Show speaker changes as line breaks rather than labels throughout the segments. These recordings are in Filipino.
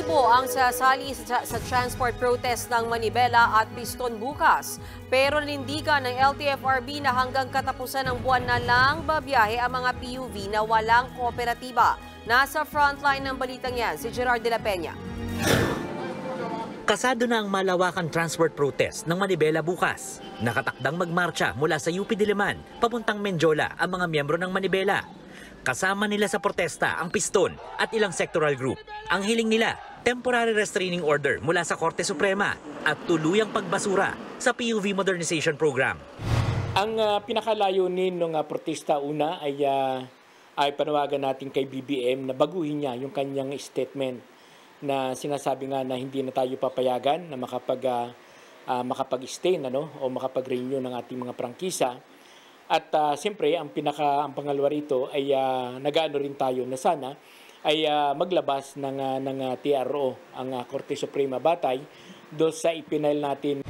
Libo ang sasali sa transport protest ng Manibela at Piston bukas. Pero nanindigan ng LTFRB na hanggang katapusan ng buwan na lang babiyahe ang mga PUV na walang kooperatiba. Nasa frontline ng balitang yan si Gerard de la Peña.
Kasado na ang malawakang transport protest ng Manibela bukas. Nakatakdang magmarcha mula sa UP Diliman papuntang Menjola ang mga miyembro ng Manibela. Kasama nila sa protesta ang Piston at ilang sectoral group. Ang hiling nila, temporary restraining order mula sa Korte Suprema at tuluyang pagbasura sa PUV Modernization Program.
Ang pinakalayunin ng protesta una ay panawagan natin kay BBM na baguhin niya yung kanyang statement na sinasabi nga na hindi na tayo papayagan na makapag-stay o makapag-renew ng ating mga prangkisa. At siyempre, ang pangalawa rito ay nag-ano rin tayo na sana ay maglabas ng TRO ang Korte Suprema batay do sa ipinail natin.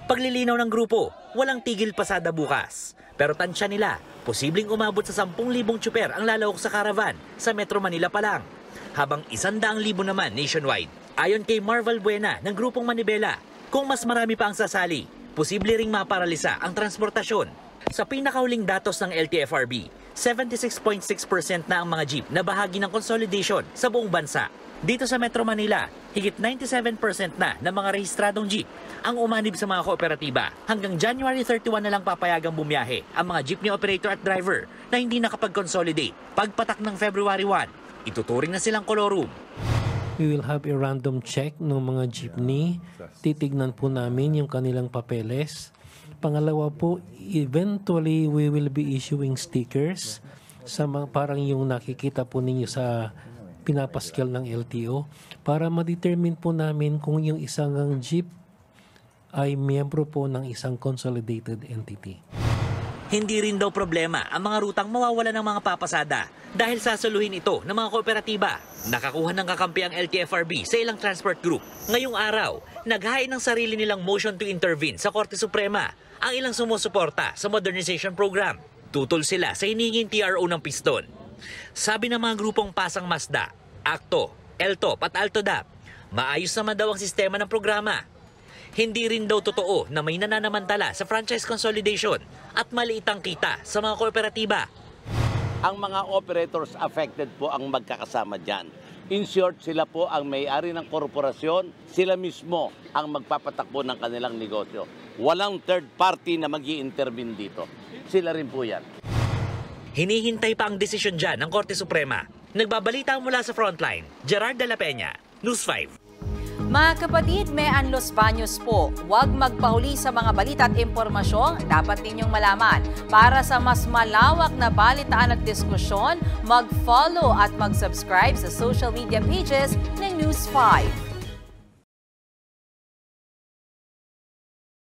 Paglilinaw ng grupo, walang tigil pasada bukas. Pero tansya nila, posibleng umabot sa 10,000 tsuper ang lalawak sa caravan sa Metro Manila pa lang. Habang 100,000 naman nationwide. Ayon kay Marvel Buena ng grupong Manibela, kung mas marami pa ang sasali, posible ring maparalisa ang transportasyon. Sa pinakahuling datos ng LTFRB, 76.6% na ang mga jeep na bahagi ng consolidation sa buong bansa. Dito sa Metro Manila, higit 97% na ng mga rehistradong jeep ang umanib sa mga kooperatiba. Hanggang January 31 na lang papayagang bumiyahe ang mga jeepney operator at driver na hindi nakapag-consolidate. Pagpatak ng February 1, ituturing na silang kolorum.
We will have a random check ng mga jeepney. Titignan po namin yung kanilang papeles. Pangalawa po, eventually we will be issuing stickers sa parang yung nakikita po ninyo sa pinapaskil ng LTO para ma-determine po namin kung yung isang jeep ay miyembro po ng isang consolidated entity.
Hindi rin daw problema ang mga rutang mawawala ng mga papasada dahil sasuluhin ito ng mga kooperatiba. Nakakuha ng kakampi ang LTFRB sa ilang transport group. Ngayong araw, naghain ng sarili nilang motion to intervene sa Korte Suprema ang ilang sumusuporta sa modernization program. Tutol sila sa hinihinging TRO ng Piston. Sabi ng mga grupong Pasang Masda, ACTO, LTOP at ALTODAP, maayos naman daw ang sistema ng programa. Hindi rin daw totoo na may nananamantala sa franchise consolidation at maliit ang kita sa mga kooperatiba.
Ang mga operators affected po ang magkakasama dyan. In short, sila po ang may-ari ng korporasyon, sila mismo ang magpapatakbo ng kanilang negosyo. Walang third party na mag-i-intervene dito. Sila rin po yan.
Hinihintay pa ang desisyon dyan ng Korte Suprema. Nagbabalita mula sa frontline, Gerard de la Peña, News 5.
Mga kapatid, may Los Baños po. Huwag magpahuli sa mga balita at impormasyong dapat ninyong malaman. Para sa mas malawak na balitaan at diskusyon, mag-follow at mag-subscribe sa social media pages ng News 5.